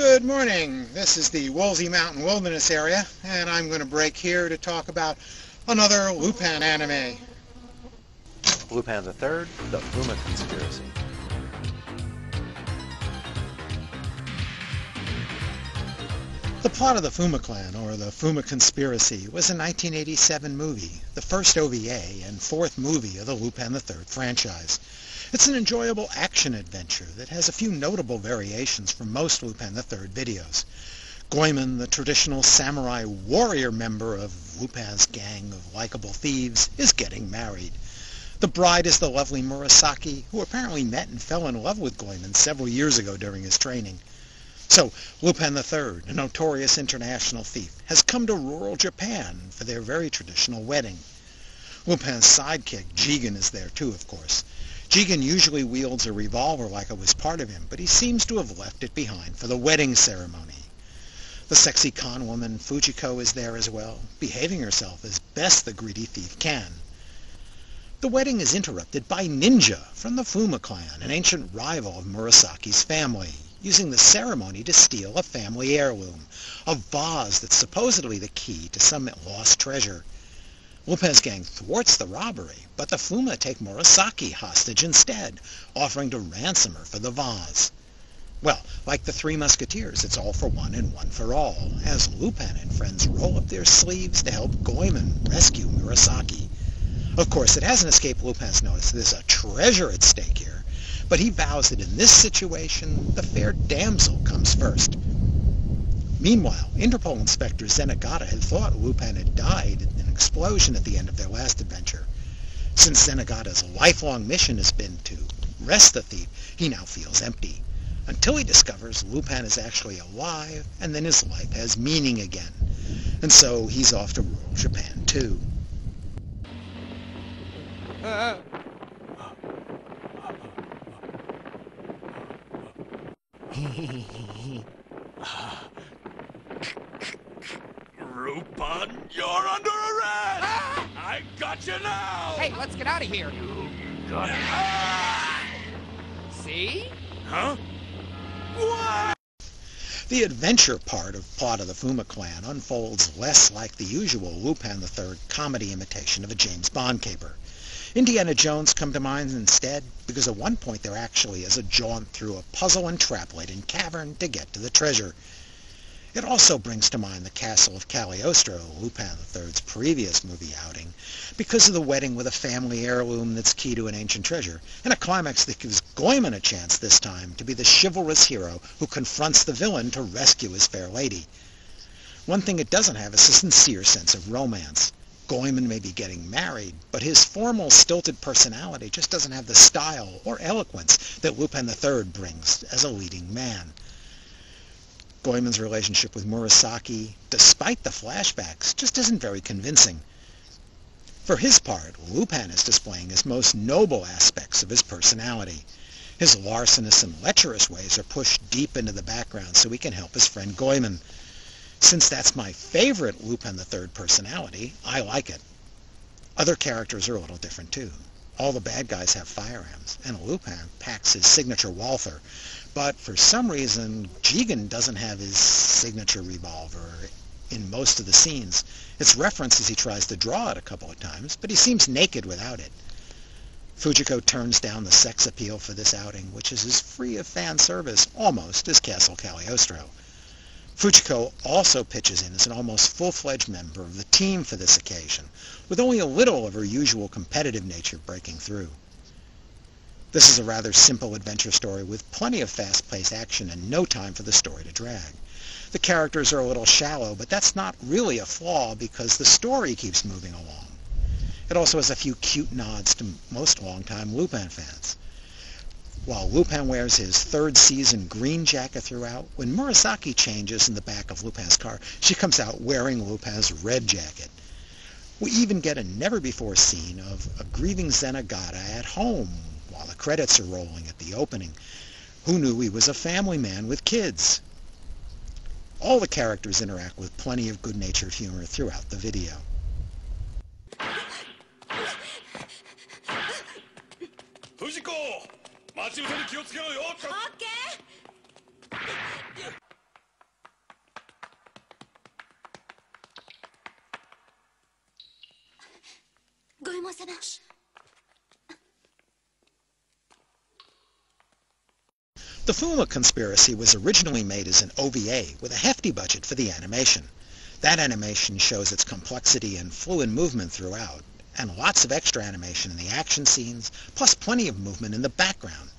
Good morning. This is the Wolsey Mountain Wilderness area, and I'm going to break here to talk about another Lupin anime. Lupin III, The Fuma Conspiracy. The plot of the Fuma Clan, or the Fuma Conspiracy, was a 1987 movie, the first OVA and fourth movie of the Lupin III franchise. It's an enjoyable action-adventure that has a few notable variations from most Lupin III videos. Goemon, the traditional samurai warrior member of Lupin's gang of likable thieves, is getting married. The bride is the lovely Murasaki, who apparently met and fell in love with Goemon several years ago during his training. So, Lupin III, a notorious international thief, has come to rural Japan for their very traditional wedding. Lupin's sidekick, Jii-san, is there too, of course. Jii-san usually wields a revolver like it was part of him, but he seems to have left it behind for the wedding ceremony. The sexy con woman Fujiko is there as well, behaving herself as best the greedy thief can. The wedding is interrupted by Ninja from the Fuma Clan, an ancient rival of Murasaki's family, using the ceremony to steal a family heirloom, a vase that's supposedly the key to some lost treasure. Lupin's gang thwarts the robbery, but the Fuma take Murasaki hostage instead, offering to ransom her for the vase. Well, like the Three Musketeers, it's all for one and one for all, as Lupin and friends roll up their sleeves to help Goemon rescue Murasaki. Of course, it hasn't escaped Lupin's notice there's a treasure at stake here, but he vows that in this situation, the fair damsel comes first. Meanwhile, Interpol Inspector Zenigata had thought Lupin had died in an explosion at the end of their last adventure. Since Zenigata's lifelong mission has been to arrest the thief, he now feels empty, until he discovers Lupin is actually alive, and then his life has meaning again. And so he's off to rural Japan too. Lupin, you're under arrest! Ah! I got you now! Hey, let's get out of here! You got it. Ah! See? Huh? What? The adventure part of plot of the Fuma Clan unfolds less like the usual Lupin III comedy imitation of a James Bond caper. Indiana Jones come to mind instead, because at one point there actually is a jaunt through a puzzle and trap-laden cavern to get to the treasure. It also brings to mind the castle of Cagliostro, Lupin III's previous movie outing, because of the wedding with a family heirloom that's key to an ancient treasure, and a climax that gives Goemon a chance this time to be the chivalrous hero who confronts the villain to rescue his fair lady. One thing it doesn't have is a sincere sense of romance. Goemon may be getting married, but his formal, stilted personality just doesn't have the style or eloquence that Lupin III brings as a leading man. Goemon's relationship with Murasaki, despite the flashbacks, just isn't very convincing. For his part, Lupin is displaying his most noble aspects of his personality. His larcenous and lecherous ways are pushed deep into the background so he can help his friend Goemon. Since that's my favorite Lupin III personality, I like it. Other characters are a little different too. All the bad guys have firearms, and Lupin packs his signature Walther. But for some reason, Jii-san doesn't have his signature revolver in most of the scenes. It's referenced as he tries to draw it a couple of times, but he seems naked without it. Fujiko turns down the sex appeal for this outing, which is as free of fan service almost as Castle Cagliostro. Fujiko also pitches in as an almost full-fledged member of the team for this occasion, with only a little of her usual competitive nature breaking through. This is a rather simple adventure story with plenty of fast-paced action and no time for the story to drag. The characters are a little shallow, but that's not really a flaw because the story keeps moving along. It also has a few cute nods to most longtime Lupin fans. While Lupin wears his third season green jacket throughout, when Murasaki changes in the back of Lupin's car, she comes out wearing Lupin's red jacket. We even get a never-before scene of a grieving Zenigata at home while the credits are rolling at the opening. Who knew he was a family man with kids? All the characters interact with plenty of good-natured humor throughout the video. Fujiko! 待ち受けに気をつけろよ!様。The Fuma Conspiracy was originally made as an OVA with a hefty budget for the animation. That animation shows its complexity and fluid movement throughout, and lots of extra animation in the action scenes, plus plenty of movement in the background.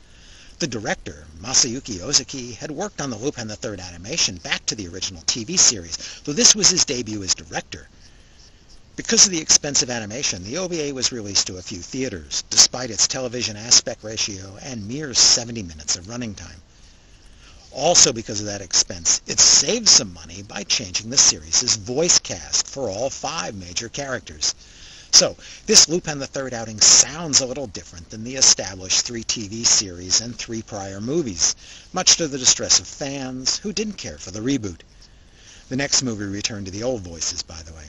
The director, Masayuki Ozaki, had worked on the Lupin III animation back to the original TV series, though this was his debut as director. Because of the expensive animation, the OVA was released to a few theaters, despite its television aspect ratio and mere 70 minutes of running time. Also because of that expense, it saved some money by changing the series' voice cast for all 5 major characters. So, this Lupin III outing sounds a little different than the established 3 TV series and 3 prior movies, much to the distress of fans who didn't care for the reboot. The next movie returned to the old voices, by the way.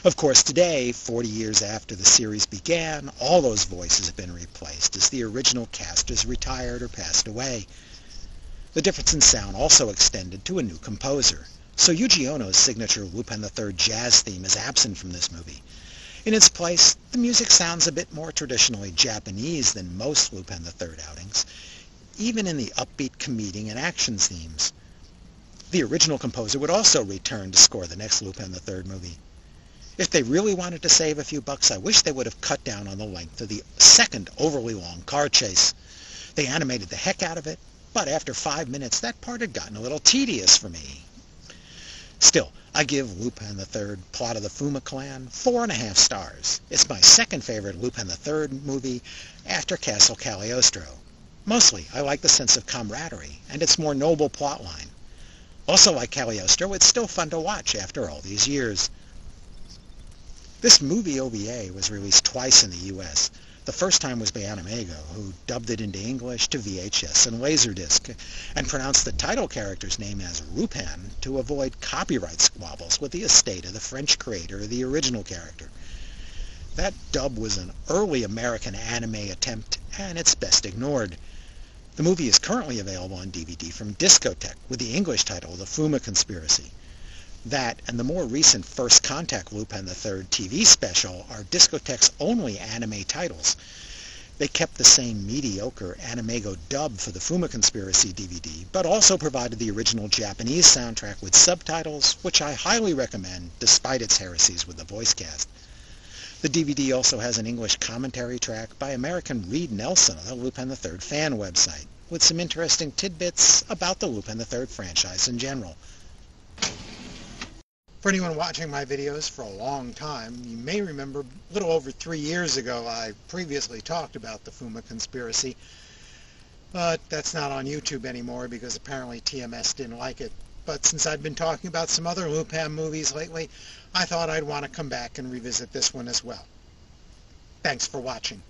Of course, today, 40 years after the series began, all those voices have been replaced as the original cast has retired or passed away. The difference in sound also extended to a new composer, so Yuji Ono's signature Lupin III jazz theme is absent from this movie. In its place, the music sounds a bit more traditionally Japanese than most Lupin III outings, even in the upbeat comedic and action themes. The original composer would also return to score the next Lupin III movie. If they really wanted to save a few bucks, I wish they would have cut down on the length of the second overly long car chase. They animated the heck out of it, but after 5 minutes that part had gotten a little tedious for me. Still, I give Lupin III, Plot of the Fuma Clan, 4.5 stars. It's my second favorite Lupin III movie after Castle Cagliostro. Mostly, I like the sense of camaraderie and its more noble plotline. Also like Cagliostro, it's still fun to watch after all these years. This movie OVA was released twice in the US. The first time was by Animego, who dubbed it into English to VHS and Laserdisc, and pronounced the title character's name as Lupin to avoid copyright squabbles with the estate of the French creator of the original character. That dub was an early American anime attempt, and it's best ignored. The movie is currently available on DVD from Discotek with the English title The Fuma Conspiracy. That and the more recent First Contact Lupin III TV special are Discotek's only anime titles. They kept the same mediocre Animego dub for the Fuma Conspiracy DVD, but also provided the original Japanese soundtrack with subtitles, which I highly recommend despite its heresies with the voice cast. The DVD also has an English commentary track by American Reed Nelson of the Lupin III fan website, with some interesting tidbits about the Lupin III franchise in general. For anyone watching my videos for a long time, you may remember a little over 3 years ago I previously talked about the Fuma Conspiracy, but that's not on YouTube anymore because apparently TMS didn't like it. But since I've been talking about some other Lupin movies lately, I thought I'd want to come back and revisit this one as well. Thanks for watching.